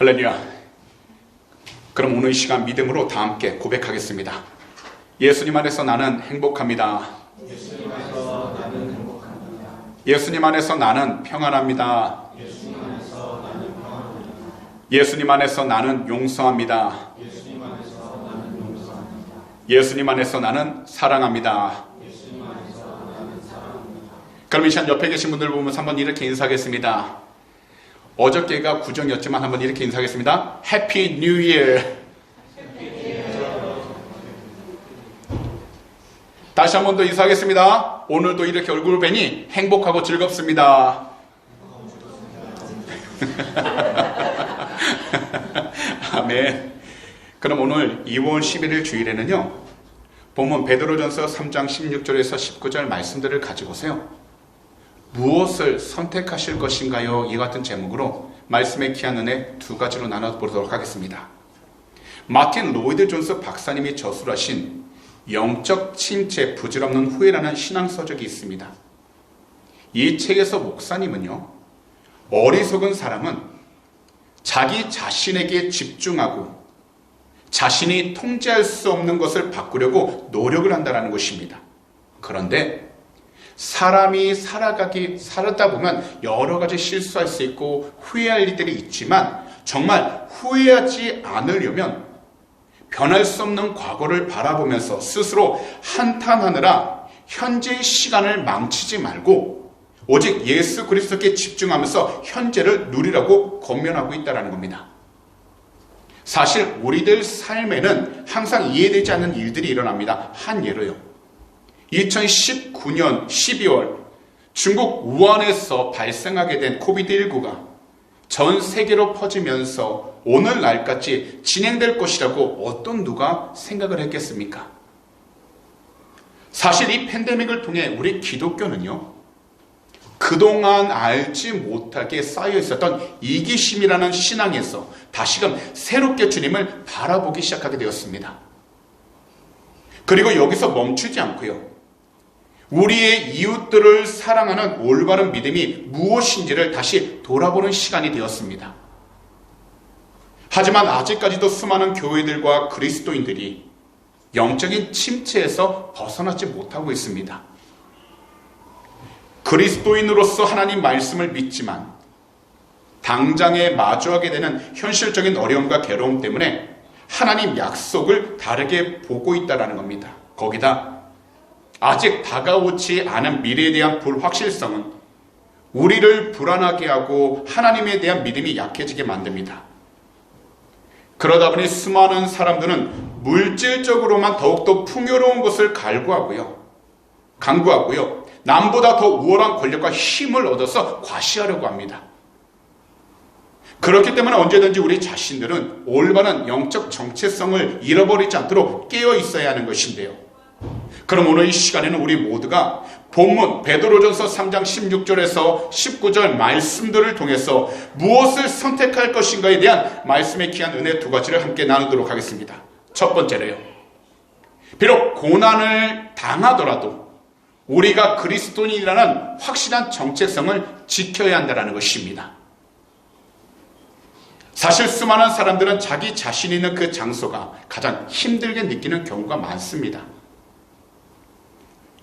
할렐루야. 그럼 오늘 이 시간 믿음으로 다 함께 고백하겠습니다. 예수님 안에서 나는 행복합니다. 예수님 안에서 나는 행복합니다. 예수님 안에서 나는 평안합니다. 예수님 안에서 나는 평안합니다. 예수님 안에서 나는 용서합니다. 예수님 안에서 나는 용서합니다. 예수님 안에서 나는 사랑합니다. 예수님 안에서 나는 사랑합니다. 그럼 이 시간 옆에 계신 분들 보면서 한번 이렇게 인사하겠습니다. 어저께가 구정이었지만 한번 이렇게 인사하겠습니다. 해피 뉴 이어. 다시 한 번 더 인사하겠습니다. 오늘도 이렇게 얼굴 뵈니 행복하고 즐겁습니다. 아멘. 그럼 오늘 2월 11일 주일에는요, 본문 베드로전서 3장 16절에서 19절 말씀들을 가지고서요, 무엇을 선택하실 것인가요? 이 같은 제목으로 말씀의 귀한 은혜 두 가지로 나눠보도록 하겠습니다. 마틴 로이드 존스 박사님이 저술하신 영적 침체 부질없는 후회라는 신앙서적이 있습니다. 이 책에서 목사님은요, 어리석은 사람은 자기 자신에게 집중하고 자신이 통제할 수 없는 것을 바꾸려고 노력을 한다는 것입니다. 그런데 사람이 살다 보면 여러 가지 실수할 수 있고 후회할 일들이 있지만 정말 후회하지 않으려면 변할 수 없는 과거를 바라보면서 스스로 한탄하느라 현재의 시간을 망치지 말고 오직 예수 그리스도께 집중하면서 현재를 누리라고 권면하고 있다는 겁니다. 사실 우리들 삶에는 항상 이해되지 않는 일들이 일어납니다. 한 예로요, 2019년 12월 중국 우한에서 발생하게 된 코비드19가 전 세계로 퍼지면서 오늘날까지 진행될 것이라고 어떤 누가 생각을 했겠습니까? 사실 이 팬데믹을 통해 우리 기독교는요, 그동안 알지 못하게 쌓여 있었던 이기심이라는 신앙에서 다시금 새롭게 주님을 바라보기 시작하게 되었습니다. 그리고 여기서 멈추지 않고요, 우리의 이웃들을 사랑하는 올바른 믿음이 무엇인지를 다시 돌아보는 시간이 되었습니다. 하지만 아직까지도 수많은 교회들과 그리스도인들이 영적인 침체에서 벗어나지 못하고 있습니다. 그리스도인으로서 하나님 말씀을 믿지만 당장에 마주하게 되는 현실적인 어려움과 괴로움 때문에 하나님 약속을 다르게 보고 있다는 겁니다. 거기다 아직 다가오지 않은 미래에 대한 불확실성은 우리를 불안하게 하고 하나님에 대한 믿음이 약해지게 만듭니다. 그러다 보니 수많은 사람들은 물질적으로만 더욱더 풍요로운 것을 강구하고요, 남보다 더 우월한 권력과 힘을 얻어서 과시하려고 합니다. 그렇기 때문에 언제든지 우리 자신들은 올바른 영적 정체성을 잃어버리지 않도록 깨어 있어야 하는 것인데요. 그럼 오늘 이 시간에는 우리 모두가 본문 베드로전서 3장 16절에서 19절 말씀들을 통해서 무엇을 선택할 것인가에 대한 말씀의 귀한 은혜 두 가지를 함께 나누도록 하겠습니다. 첫 번째로요, 비록 고난을 당하더라도 우리가 그리스도인이라는 확실한 정체성을 지켜야 한다는 것입니다. 사실 수많은 사람들은 자기 자신이 있는 그 장소가 가장 힘들게 느끼는 경우가 많습니다.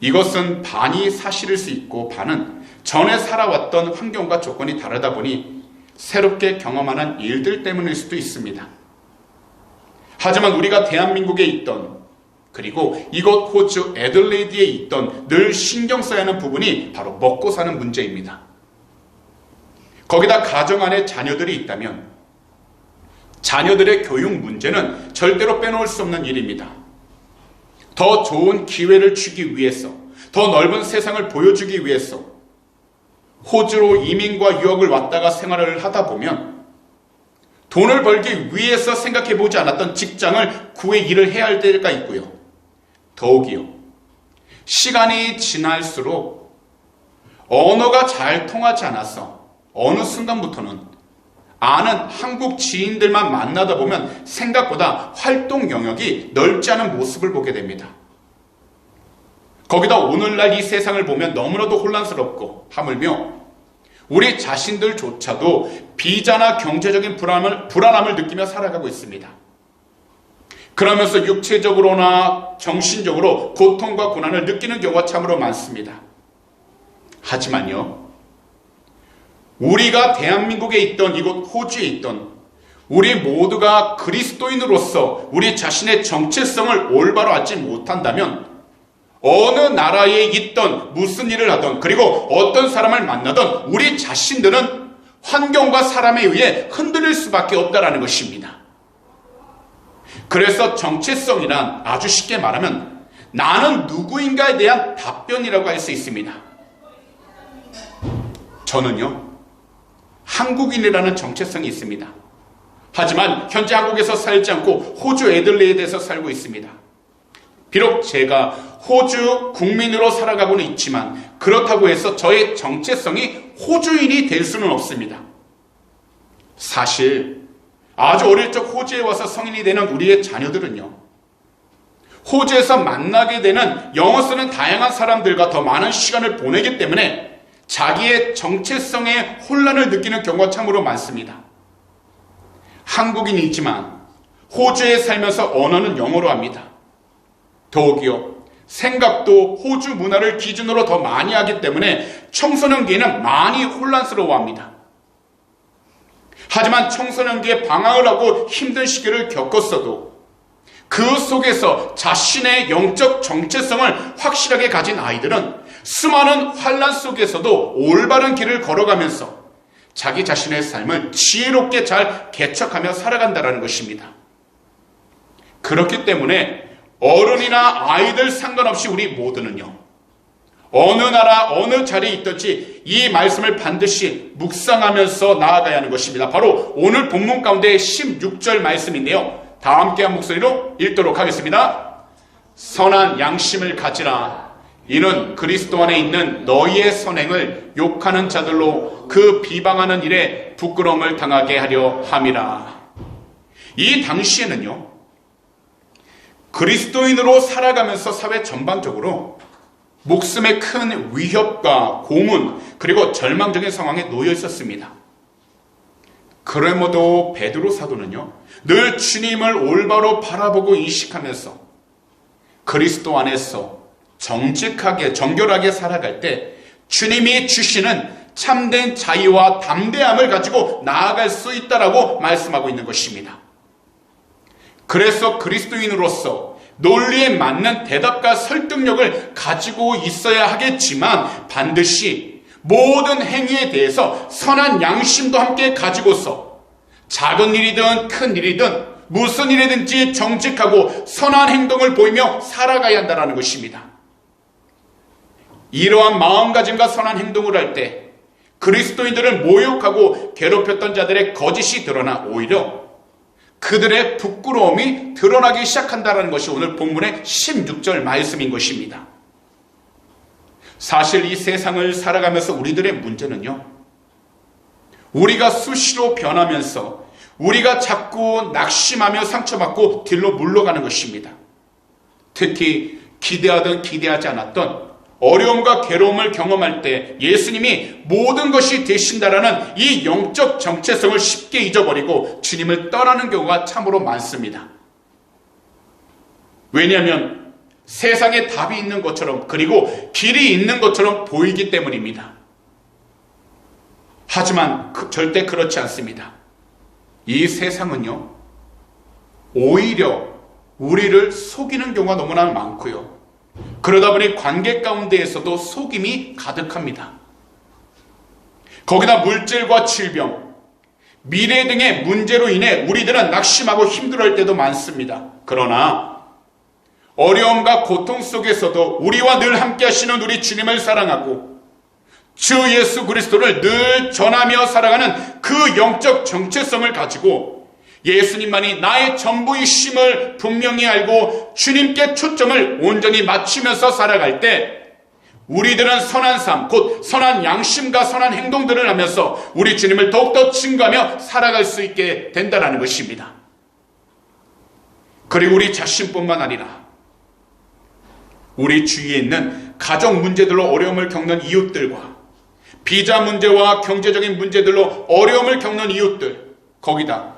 이것은 반이 사실일 수 있고 반은 전에 살아왔던 환경과 조건이 다르다 보니 새롭게 경험하는 일들 때문일 수도 있습니다. 하지만 우리가 대한민국에 있던, 그리고 이곳 호주 애들레이드에 있던 늘 신경 써야 하는 부분이 바로 먹고 사는 문제입니다. 거기다 가정 안에 자녀들이 있다면 자녀들의 교육 문제는 절대로 빼놓을 수 없는 일입니다. 더 좋은 기회를 주기 위해서, 더 넓은 세상을 보여주기 위해서 호주로 이민과 유학을 왔다가 생활을 하다 보면 돈을 벌기 위해서 생각해보지 않았던 직장을 구해 일을 해야 할 때가 있고요. 더욱이요, 시간이 지날수록 언어가 잘 통하지 않아서 어느 순간부터는 아는 한국 지인들만 만나다 보면 생각보다 활동 영역이 넓지 않은 모습을 보게 됩니다. 거기다 오늘날 이 세상을 보면 너무나도 혼란스럽고 하물며 우리 자신들조차도 비자나 경제적인 불안함을 느끼며 살아가고 있습니다. 그러면서 육체적으로나 정신적으로 고통과 고난을 느끼는 경우가 참으로 많습니다. 하지만요, 우리가 대한민국에 있던 이곳 호주에 있던 우리 모두가 그리스도인으로서 우리 자신의 정체성을 올바로 알지 못한다면 어느 나라에 있던 무슨 일을 하던 그리고 어떤 사람을 만나던 우리 자신들은 환경과 사람에 의해 흔들릴 수밖에 없다는 것입니다. 그래서 정체성이란 아주 쉽게 말하면 나는 누구인가에 대한 답변이라고 할 수 있습니다. 저는요, 한국인이라는 정체성이 있습니다. 하지만 현재 한국에서 살지 않고 호주 애들레이드에서 살고 있습니다. 비록 제가 호주 국민으로 살아가고는 있지만 그렇다고 해서 저의 정체성이 호주인이 될 수는 없습니다. 사실 아주 어릴 적 호주에 와서 성인이 되는 우리의 자녀들은요, 호주에서 만나게 되는 영어 쓰는 다양한 사람들과 더 많은 시간을 보내기 때문에 자기의 정체성에 혼란을 느끼는 경우가 참으로 많습니다. 한국인이지만 호주에 살면서 언어는 영어로 합니다. 더욱이요, 생각도 호주 문화를 기준으로 더 많이 하기 때문에 청소년기에는 많이 혼란스러워합니다. 하지만 청소년기에 방황을 하고 힘든 시기를 겪었어도 그 속에서 자신의 영적 정체성을 확실하게 가진 아이들은 수많은 환난 속에서도 올바른 길을 걸어가면서 자기 자신의 삶을 지혜롭게 잘 개척하며 살아간다는 것입니다. 그렇기 때문에 어른이나 아이들 상관없이 우리 모두는요, 어느 나라 어느 자리에 있든지 이 말씀을 반드시 묵상하면서 나아가야 하는 것입니다. 바로 오늘 본문 가운데 16절 말씀인데요, 다 함께한 목소리로 읽도록 하겠습니다. 선한 양심을 가지라. 이는 그리스도 안에 있는 너희의 선행을 욕하는 자들로 그 비방하는 일에 부끄러움을 당하게 하려 함이라. 이 당시에는요, 그리스도인으로 살아가면서 사회 전반적으로 목숨의 큰 위협과 고문 그리고 절망적인 상황에 놓여 있었습니다. 그럼에도 베드로 사도는요, 늘 주님을 올바로 바라보고 인식하면서 그리스도 안에서 정직하게 정결하게 살아갈 때 주님이 주시는 참된 자유와 담대함을 가지고 나아갈 수 있다라고 말씀하고 있는 것입니다. 그래서 그리스도인으로서 논리에 맞는 대답과 설득력을 가지고 있어야 하겠지만 반드시 모든 행위에 대해서 선한 양심도 함께 가지고서 작은 일이든 큰 일이든 무슨 일이든지 정직하고 선한 행동을 보이며 살아가야 한다는 것입니다. 이러한 마음가짐과 선한 행동을 할 때 그리스도인들을 모욕하고 괴롭혔던 자들의 거짓이 드러나 오히려 그들의 부끄러움이 드러나기 시작한다는 것이 오늘 본문의 16절 말씀인 것입니다. 사실 이 세상을 살아가면서 우리들의 문제는요, 우리가 수시로 변하면서 우리가 자꾸 낙심하며 상처받고 뒤로 물러가는 것입니다. 특히 기대하든 기대하지 않았던 어려움과 괴로움을 경험할 때 예수님이 모든 것이 되신다라는 이 영적 정체성을 쉽게 잊어버리고 주님을 떠나는 경우가 참으로 많습니다. 왜냐하면 세상에 답이 있는 것처럼 그리고 길이 있는 것처럼 보이기 때문입니다. 하지만 절대 그렇지 않습니다. 이 세상은요, 오히려 우리를 속이는 경우가 너무나 많고요, 그러다 보니 관계 가운데에서도 속임이 가득합니다. 거기다 물질과 질병, 미래 등의 문제로 인해 우리들은 낙심하고 힘들어할 때도 많습니다. 그러나 어려움과 고통 속에서도 우리와 늘 함께 하시는 우리 주님을 사랑하고 주 예수 그리스도를 늘 전하며 살아가는 그 영적 정체성을 가지고 예수님만이 나의 전부이심을 분명히 알고 주님께 초점을 온전히 맞추면서 살아갈 때 우리들은 선한 삶, 곧 선한 양심과 선한 행동들을 하면서 우리 주님을 더욱더 증거하며 살아갈 수 있게 된다는 것입니다. 그리고 우리 자신뿐만 아니라 우리 주위에 있는 가정 문제들로 어려움을 겪는 이웃들과 비자 문제와 경제적인 문제들로 어려움을 겪는 이웃들, 거기다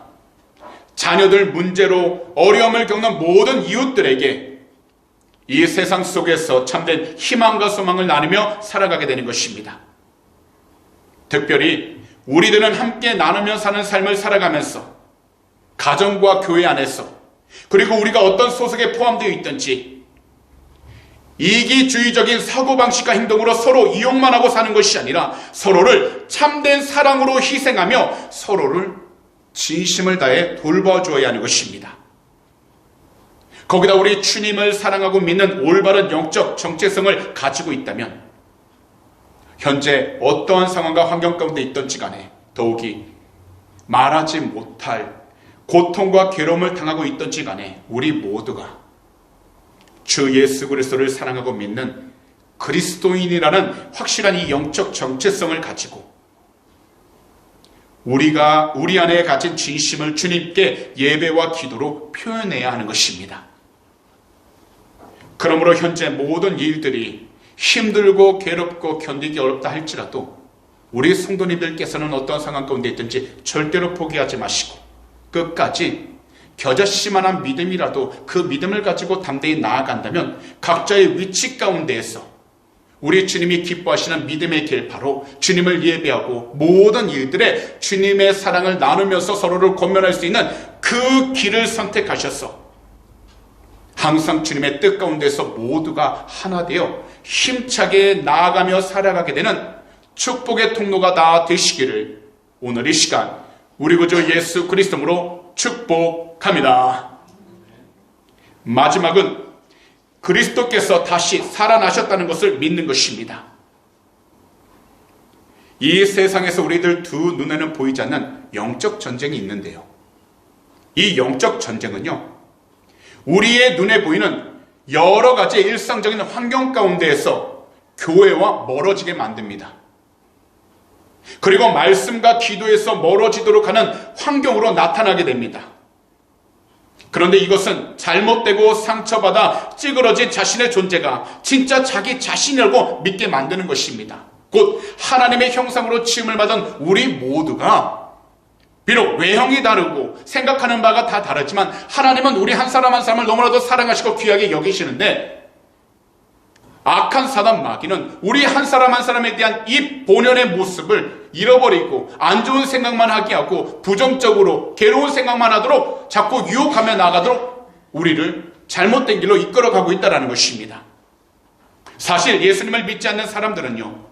자녀들 문제로 어려움을 겪는 모든 이웃들에게 이 세상 속에서 참된 희망과 소망을 나누며 살아가게 되는 것입니다. 특별히 우리들은 함께 나누며 사는 삶을 살아가면서 가정과 교회 안에서, 그리고 우리가 어떤 소속에 포함되어 있든지 이기주의적인 사고방식과 행동으로 서로 이용만 하고 사는 것이 아니라 서로를 참된 사랑으로 희생하며 서로를 진심을 다해 돌봐주어야 하는 것입니다. 거기다 우리 주님을 사랑하고 믿는 올바른 영적 정체성을 가지고 있다면 현재 어떠한 상황과 환경 가운데 있든지 간에 더욱이 말하지 못할 고통과 괴로움을 당하고 있든지 간에 우리 모두가 주 예수 그리스도를 사랑하고 믿는 그리스도인이라는 확실한 이 영적 정체성을 가지고 우리가 우리 안에 가진 진심을 주님께 예배와 기도로 표현해야 하는 것입니다. 그러므로 현재 모든 일들이 힘들고 괴롭고 견디기 어렵다 할지라도 우리 성도님들께서는 어떤 상황 가운데 있든지 절대로 포기하지 마시고 끝까지 겨자씨만한 믿음이라도 그 믿음을 가지고 담대히 나아간다면 각자의 위치 가운데에서 우리 주님이 기뻐하시는 믿음의 길, 바로 주님을 예배하고 모든 일들에 주님의 사랑을 나누면서 서로를 권면할 수 있는 그 길을 선택하셔서 항상 주님의 뜻 가운데서 모두가 하나 되어 힘차게 나아가며 살아가게 되는 축복의 통로가 다 되시기를 오늘 이 시간 우리 구주 예수 그리스도로 축복합니다. 마지막은 그리스도께서 다시 살아나셨다는 것을 믿는 것입니다. 이 세상에서 우리들 두 눈에는 보이지 않는 영적 전쟁이 있는데요. 이 영적 전쟁은요, 우리의 눈에 보이는 여러 가지 일상적인 환경 가운데에서 교회와 멀어지게 만듭니다. 그리고 말씀과 기도에서 멀어지도록 하는 환경으로 나타나게 됩니다. 그런데 이것은 잘못되고 상처받아 찌그러진 자신의 존재가 진짜 자기 자신이라고 믿게 만드는 것입니다. 곧 하나님의 형상으로 지음을 받은 우리 모두가 비록 외형이 다르고 생각하는 바가 다 다르지만 하나님은 우리 한 사람 한 사람을 너무나도 사랑하시고 귀하게 여기시는데 악한 사단 마귀는 우리 한 사람 한 사람에 대한 이 본연의 모습을 잃어버리고 안 좋은 생각만 하게 하고 부정적으로 괴로운 생각만 하도록 자꾸 유혹하며 나가도록 우리를 잘못된 길로 이끌어가고 있다는 것입니다. 사실 예수님을 믿지 않는 사람들은요,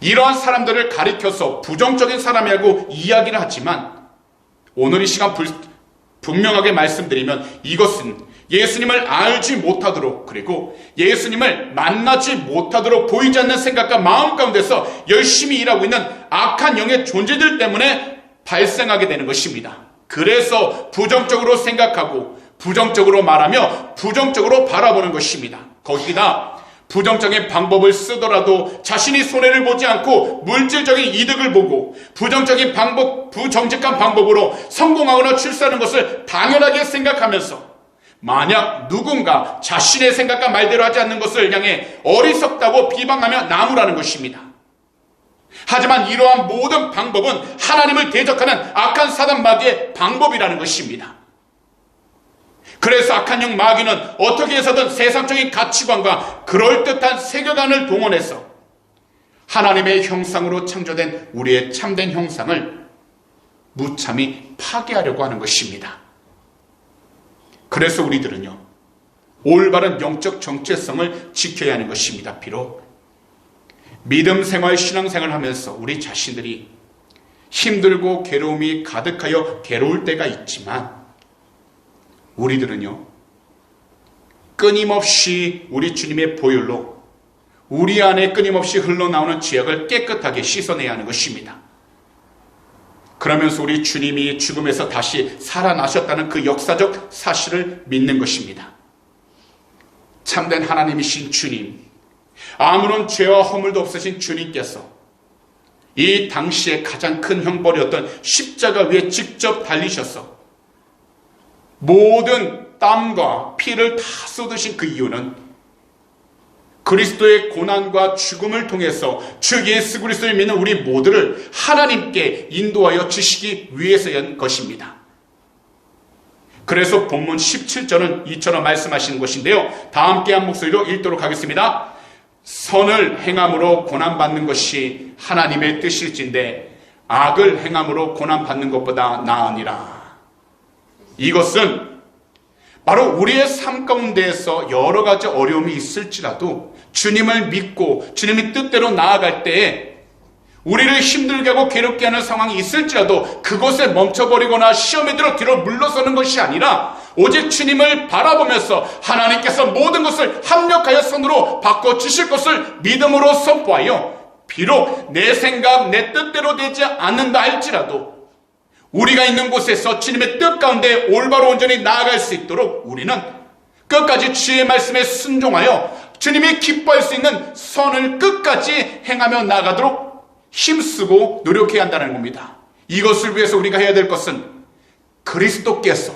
이러한 사람들을 가리켜서 부정적인 사람이라고 이야기를 하지만 오늘 이 시간 분명하게 말씀드리면 이것은 예수님을 알지 못하도록, 그리고 예수님을 만나지 못하도록 보이지 않는 생각과 마음 가운데서 열심히 일하고 있는 악한 영의 존재들 때문에 발생하게 되는 것입니다. 그래서 부정적으로 생각하고 부정적으로 말하며 부정적으로 바라보는 것입니다. 거기다 부정적인 방법을 쓰더라도 자신이 손해를 보지 않고 물질적인 이득을 보고 부정적인 방법, 부정직한 방법으로 성공하거나 출세하는 것을 당연하게 생각하면서 만약 누군가 자신의 생각과 말대로 하지 않는 것을 향해 어리석다고 비방하며 나무라는 것입니다. 하지만 이러한 모든 방법은 하나님을 대적하는 악한 사단 마귀의 방법이라는 것입니다. 그래서 악한 영 마귀는 어떻게 해서든 세상적인 가치관과 그럴듯한 세계관을 동원해서 하나님의 형상으로 창조된 우리의 참된 형상을 무참히 파괴하려고 하는 것입니다. 그래서 우리들은요, 올바른 영적 정체성을 지켜야 하는 것입니다. 비록 믿음 생활, 신앙 생활을 하면서 우리 자신들이 힘들고 괴로움이 가득하여 괴로울 때가 있지만 우리들은요, 끊임없이 우리 주님의 보혈로 우리 안에 끊임없이 흘러나오는 죄악을 깨끗하게 씻어내야 하는 것입니다. 그러면서 우리 주님이 죽음에서 다시 살아나셨다는 그 역사적 사실을 믿는 것입니다. 참된 하나님이신 주님, 아무런 죄와 허물도 없으신 주님께서 이 당시에 가장 큰 형벌이었던 십자가 위에 직접 달리셔서 모든 땀과 피를 다 쏟으신 그 이유는 그리스도의 고난과 죽음을 통해서 주 예수 그리스도를 믿는 우리 모두를 하나님께 인도하여 주시기 위해서인 것입니다. 그래서 본문 17절은 이처럼 말씀하시는 것인데요. 다 함께 한 목소리로 읽도록 하겠습니다. 선을 행함으로 고난받는 것이 하나님의 뜻일진데 악을 행함으로 고난받는 것보다 나으니라. 이것은 바로 우리의 삶 가운데에서 여러 가지 어려움이 있을지라도 주님을 믿고 주님의 뜻대로 나아갈 때에 우리를 힘들게 하고 괴롭게 하는 상황이 있을지라도 그것에 멈춰버리거나 시험에 들어 뒤로 물러서는 것이 아니라 오직 주님을 바라보면서 하나님께서 모든 것을 합력하여 선으로 바꿔주실 것을 믿음으로 선포하여 비록 내 생각 내 뜻대로 되지 않는다 할지라도 우리가 있는 곳에서 주님의 뜻 가운데 올바로 온전히 나아갈 수 있도록 우리는 끝까지 주의 말씀에 순종하여 주님이 기뻐할 수 있는 선을 끝까지 행하며 나아가도록 힘쓰고 노력해야 한다는 겁니다. 이것을 위해서 우리가 해야 될 것은 그리스도께서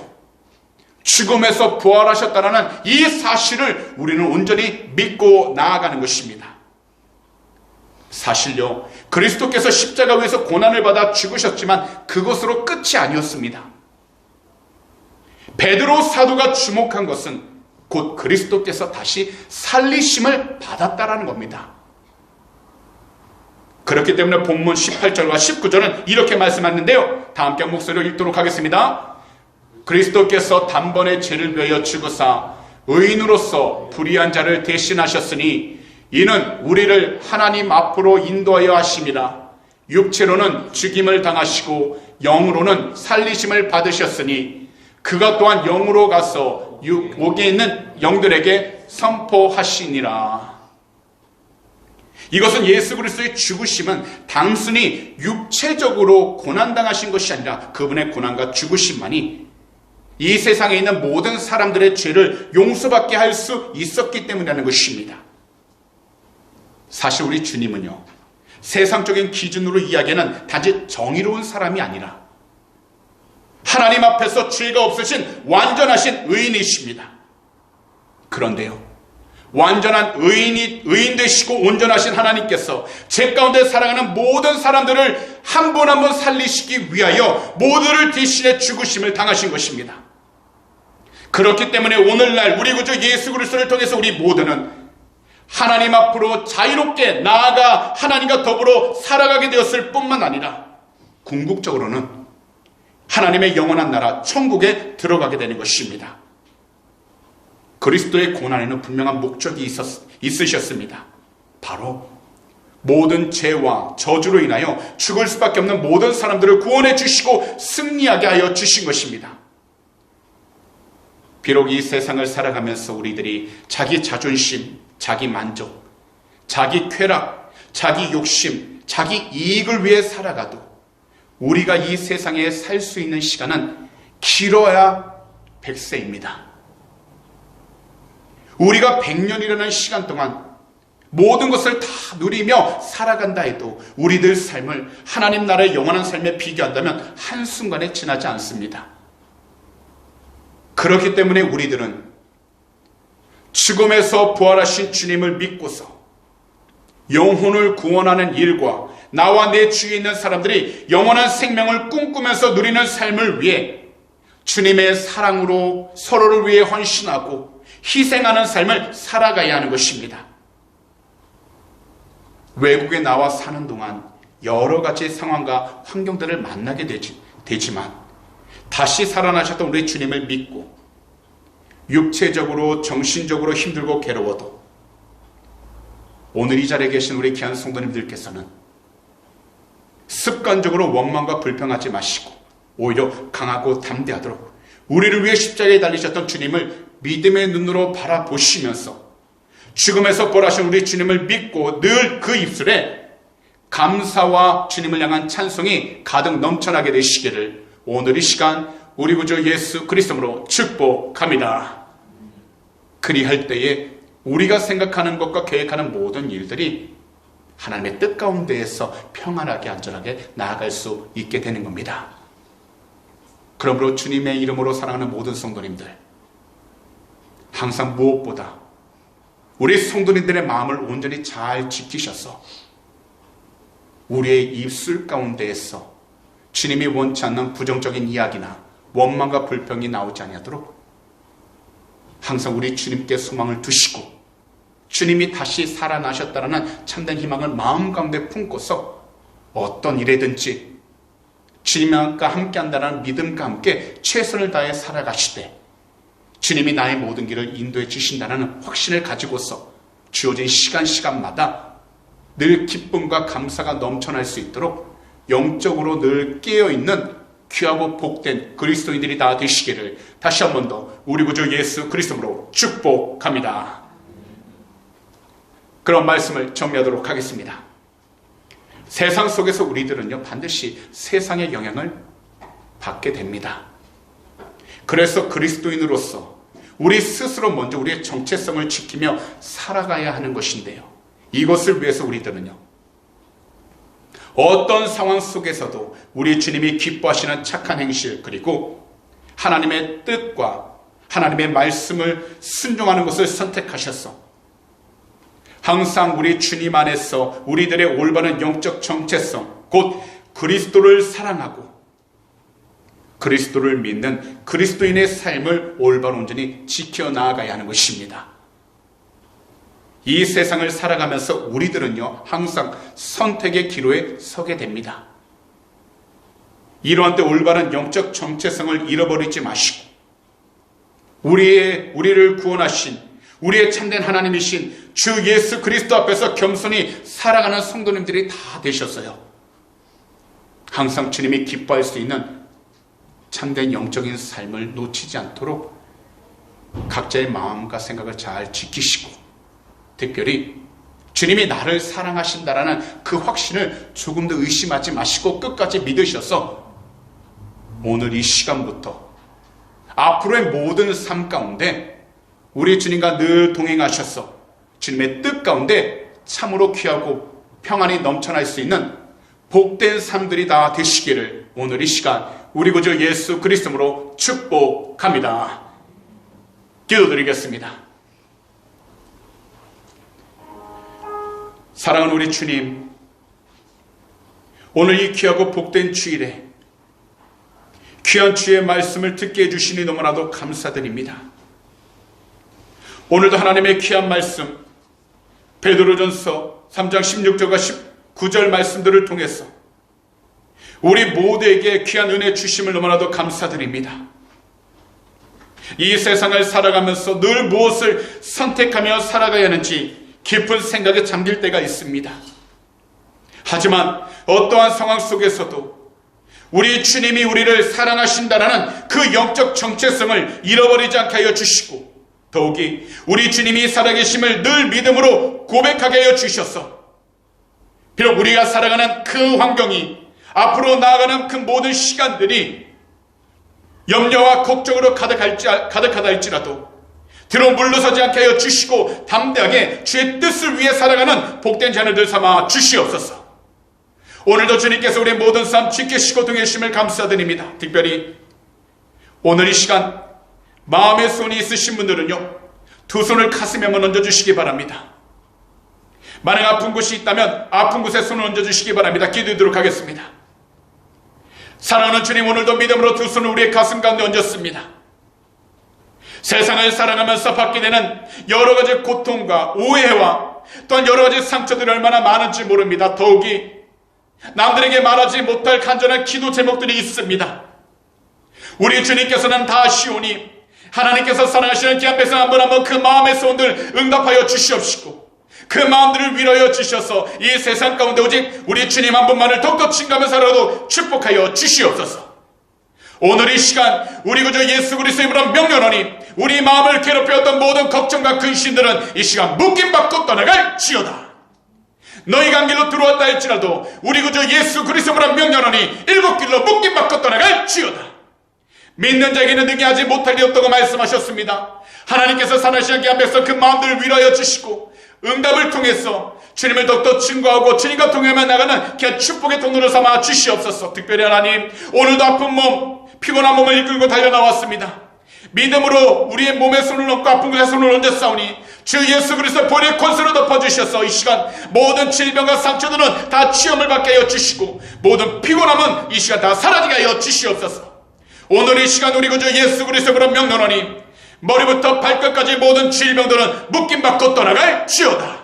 죽음에서 부활하셨다는 이 사실을 우리는 온전히 믿고 나아가는 것입니다. 사실요, 그리스도께서 십자가 위에서 고난을 받아 죽으셨지만 그것으로 끝이 아니었습니다. 베드로 사도가 주목한 것은 곧 그리스도께서 다시 살리심을 받았다라는 겁니다. 그렇기 때문에 본문 18절과 19절은 이렇게 말씀하는데요. 다 함께 목소리로 읽도록 하겠습니다. 그리스도께서 단번에 죄를 위하여 죽으사 의인으로서 불의한 자를 대신하셨으니 이는 우리를 하나님 앞으로 인도하여 하심이라. 육체로는 죽임을 당하시고 영으로는 살리심을 받으셨으니 그가 또한 영으로 가서 옥에 있는 영들에게 선포하시니라. 이것은 예수 그리스도의 죽으심은 단순히 육체적으로 고난당하신 것이 아니라 그분의 고난과 죽으심만이 이 세상에 있는 모든 사람들의 죄를 용서받게 할 수 있었기 때문이라는 것입니다. 사실 우리 주님은요, 세상적인 기준으로 이야기하는 단지 정의로운 사람이 아니라 하나님 앞에서 죄가 없으신 완전하신 의인이십니다. 그런데요, 완전한 의인 되시고 온전하신 하나님께서 죄 가운데 살아가는 모든 사람들을 한 분 한 분 살리시기 위하여 모두를 대신해 죽으심을 당하신 것입니다. 그렇기 때문에 오늘날 우리 구주 예수 그리스도를 통해서 우리 모두는 하나님 앞으로 자유롭게 나아가 하나님과 더불어 살아가게 되었을 뿐만 아니라 궁극적으로는 하나님의 영원한 나라 천국에 들어가게 되는 것입니다. 그리스도의 고난에는 분명한 목적이 있으셨습니다. 바로 모든 죄와 저주로 인하여 죽을 수밖에 없는 모든 사람들을 구원해 주시고 승리하게 하여 주신 것입니다. 비록 이 세상을 살아가면서 우리들이 자기 자존심, 자기 만족, 자기 쾌락, 자기 욕심, 자기 이익을 위해 살아가도 우리가 이 세상에 살 수 있는 시간은 길어야 100세입니다. 우리가 100년이라는 시간 동안 모든 것을 다 누리며 살아간다 해도 우리들 삶을 하나님 나라의 영원한 삶에 비교한다면 한순간에 지나지 않습니다. 그렇기 때문에 우리들은 죽음에서 부활하신 주님을 믿고서 영혼을 구원하는 일과 나와 내 주위에 있는 사람들이 영원한 생명을 꿈꾸면서 누리는 삶을 위해 주님의 사랑으로 서로를 위해 헌신하고 희생하는 삶을 살아가야 하는 것입니다. 외국에 나와 사는 동안 여러 가지 상황과 환경들을 만나게 되지만 다시 살아나셨던 우리 주님을 믿고 육체적으로 정신적으로 힘들고 괴로워도 오늘 이 자리에 계신 우리 귀한 성도님들께서는 습관적으로 원망과 불평하지 마시고 오히려 강하고 담대하도록 우리를 위해 십자가에 달리셨던 주님을 믿음의 눈으로 바라보시면서 죽음에서 부활하신 우리 주님을 믿고 늘 그 입술에 감사와 주님을 향한 찬송이 가득 넘쳐나게 되시기를 오늘 이 시간 우리 구주 예수 그리스도로 축복합니다. 그리할 때에 우리가 생각하는 것과 계획하는 모든 일들이 하나님의 뜻 가운데에서 평안하게 안전하게 나아갈 수 있게 되는 겁니다. 그러므로 주님의 이름으로 사랑하는 모든 성도님들, 항상 무엇보다 우리 성도님들의 마음을 온전히 잘 지키셔서 우리의 입술 가운데에서 주님이 원치 않는 부정적인 이야기나 원망과 불평이 나오지 아니하도록 항상 우리 주님께 소망을 두시고 주님이 다시 살아나셨다라는 참된 희망을 마음 가운데 품고서 어떤 일이든지 주님과 함께한다는 믿음과 함께 최선을 다해 살아가시되 주님이 나의 모든 길을 인도해 주신다는 확신을 가지고서 주어진 시간마다 늘 기쁨과 감사가 넘쳐날 수 있도록 영적으로 늘 깨어있는 귀하고 복된 그리스도인들이 다 되시기를 다시 한 번 더 우리 구주 예수 그리스도로 축복합니다. 그런 말씀을 정리하도록 하겠습니다. 세상 속에서 우리들은요 반드시 세상의 영향을 받게 됩니다. 그래서 그리스도인으로서 우리 스스로 먼저 우리의 정체성을 지키며 살아가야 하는 것인데요, 이것을 위해서 우리들은요 어떤 상황 속에서도 우리 주님이 기뻐하시는 착한 행실, 그리고 하나님의 뜻과 하나님의 말씀을 순종하는 것을 선택하셔서 항상 우리 주님 안에서 우리들의 올바른 영적 정체성, 곧 그리스도를 사랑하고 그리스도를 믿는 그리스도인의 삶을 올바로 온전히 지켜나가야 하는 것입니다. 이 세상을 살아가면서 우리들은요 항상 선택의 기로에 서게 됩니다. 이러한 때 올바른 영적 정체성을 잃어버리지 마시고 우리를 구원하신 우리의 참된 하나님이신 주 예수 그리스도 앞에서 겸손히 살아가는 성도님들이 다 되셨어요. 항상 주님이 기뻐할 수 있는 참된 영적인 삶을 놓치지 않도록 각자의 마음과 생각을 잘 지키시고, 특별히 주님이 나를 사랑하신다라는 그 확신을 조금 더 의심하지 마시고 끝까지 믿으셔서 오늘 이 시간부터 앞으로의 모든 삶 가운데 우리 주님과 늘 동행하셔서 주님의 뜻 가운데 참으로 귀하고 평안이 넘쳐날 수 있는 복된 삶들이 다 되시기를 오늘 이 시간 우리 구주 예수 그리스도로 축복합니다. 기도드리겠습니다. 사랑하는 우리 주님, 오늘 이 귀하고 복된 주일에 귀한 주의 말씀을 듣게 해주시니 너무나도 감사드립니다. 오늘도 하나님의 귀한 말씀 베드로전서 3장 16절과 19절 말씀들을 통해서 우리 모두에게 귀한 은혜 주심을 너무나도 감사드립니다. 이 세상을 살아가면서 늘 무엇을 선택하며 살아가야 하는지 깊은 생각에 잠길 때가 있습니다. 하지만 어떠한 상황 속에서도 우리 주님이 우리를 사랑하신다라는 그 영적 정체성을 잃어버리지 않게 하여 주시고, 더욱이 우리 주님이 살아계심을 늘 믿음으로 고백하게 하여 주셔서 비록 우리가 살아가는 그 환경이 앞으로 나아가는 그 모든 시간들이 염려와 걱정으로 가득하다 할지라도 뒤로 물러서지 않게 하여 주시고 담대하게 주의 뜻을 위해 살아가는 복된 자녀들 삼아 주시옵소서. 오늘도 주님께서 우리 모든 삶 지키시고 동행하심을 감사드립니다. 특별히 오늘 이 시간 마음의 손이 있으신 분들은요 두 손을 가슴에 한번 얹어주시기 바랍니다. 만약 아픈 곳이 있다면 아픈 곳에 손을 얹어주시기 바랍니다. 기도하도록 하겠습니다. 사랑하는 주님, 오늘도 믿음으로 두 손을 우리의 가슴 가운데 얹었습니다. 세상을 살아가면서 받게 되는 여러 가지 고통과 오해와 또한 여러 가지 상처들이 얼마나 많은지 모릅니다. 더욱이 남들에게 말하지 못할 간절한 기도 제목들이 있습니다. 우리 주님께서는 다 아시오니 하나님께서 사랑하시는 귀한 백성 한 분 한 분 그 마음의 소원들 응답하여 주시옵시고 그 마음들을 위로하여 주셔서 이 세상 가운데 오직 우리 주님 한 분만을 더욱더 칭가하며 살아도 축복하여 주시옵소서. 오늘 이 시간 우리 구주 예수 그리스도의 이름으로 명령하니 우리 마음을 괴롭혔던 모든 걱정과 근심들은 이 시간 묶임받고 떠나갈지어다. 너희가 한 길로 들어왔다 할지라도 우리 구주 예수 그리스도로 명령하니 일곱 길로 묶임받고 떠나갈지어다. 믿는 자에게는 능히하지 못할 리 없다고 말씀하셨습니다. 하나님께서 살아계신 귀한 백성 그 마음들을 위로하여 주시고 응답을 통해서 주님을 더욱더 증거하고 주님과 동행하며 나가는 귀한 축복의 통로를 삼아 주시옵소서. 특별히 하나님, 오늘도 아픈 몸, 피곤한 몸을 이끌고 달려나왔습니다. 믿음으로 우리의 몸에 손을 얹고 아픈 곳에 손을 얹었사오니 주 예수 그리스도 보혈의 권세로 덮어주셔서 이 시간 모든 질병과 상처들은 다 치유를 받게 하여 주시고 모든 피곤함은 이 시간 다 사라지게 하여 주시옵소서. 오늘 이 시간 우리 구주 예수 그리스도로 명령하니 머리부터 발끝까지 모든 질병들은 묶임받고 떠나갈지어다.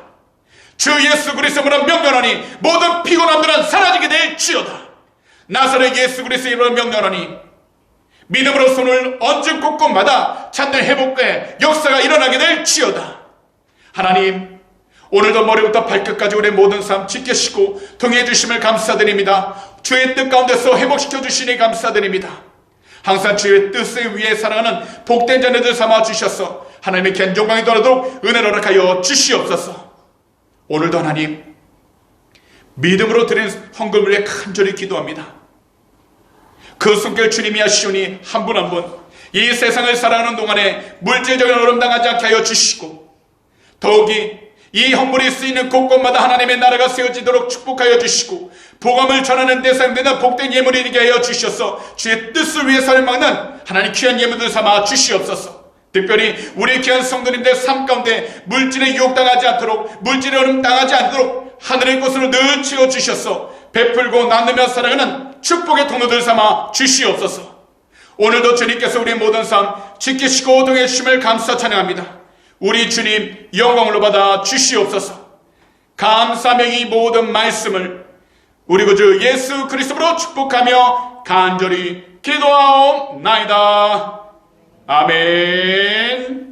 주 예수 그리스도로 명령하니 모든 피곤함들은 사라지게 될지어다. 나사렛 예수 그리스도 이름으로 명령하니 믿음으로 손을 얹은 곳곳마다 찾는 회복의 역사가 일어나게 될지어다. 하나님, 오늘도 머리부터 발끝까지 우리의 모든 삶 지키시고 통해 주심을 감사드립니다. 주의 뜻 가운데서 회복시켜 주시니 감사드립니다. 항상 주의 뜻을 위해 살아가는 복된 자녀들 삼아 주셔서 하나님의 견종광이 돌아도록 은혜를 허락하여 주시옵소서. 오늘도 하나님, 믿음으로 드린 헌금을 위해 간절히 기도합니다. 그 손길 주님이 하시오니 한 분 한 분 이 세상을 살아가는 동안에 물질적인 어려움 당하지 않게 하여 주시고 더욱이 이 헌물이 쓰이는 곳곳마다 하나님의 나라가 세워지도록 축복하여 주시고 복음을 전하는 데 사용되는 복된 예물이 되게 하여 주셔서 주의 뜻을 위해 살아가는 하나님 귀한 예물들 삼아 주시옵소서. 특별히 우리 귀한 성도님들 삶 가운데 물질에 유혹당하지 않도록 물질에 어려움 당하지 않도록 하늘의 곳으로 늘 채워주셔서 베풀고 나누며 살아가는 축복의 통로들 삼아 주시옵소서. 오늘도 주님께서 우리의 모든 삶 지키시고 동해 주심을 감사 찬양합니다. 우리 주님 영광으로 받아 주시옵소서. 감사하며 이 모든 말씀을 우리 구주 예수 그리스도로 축복하며 간절히 기도하옵나이다. 아멘.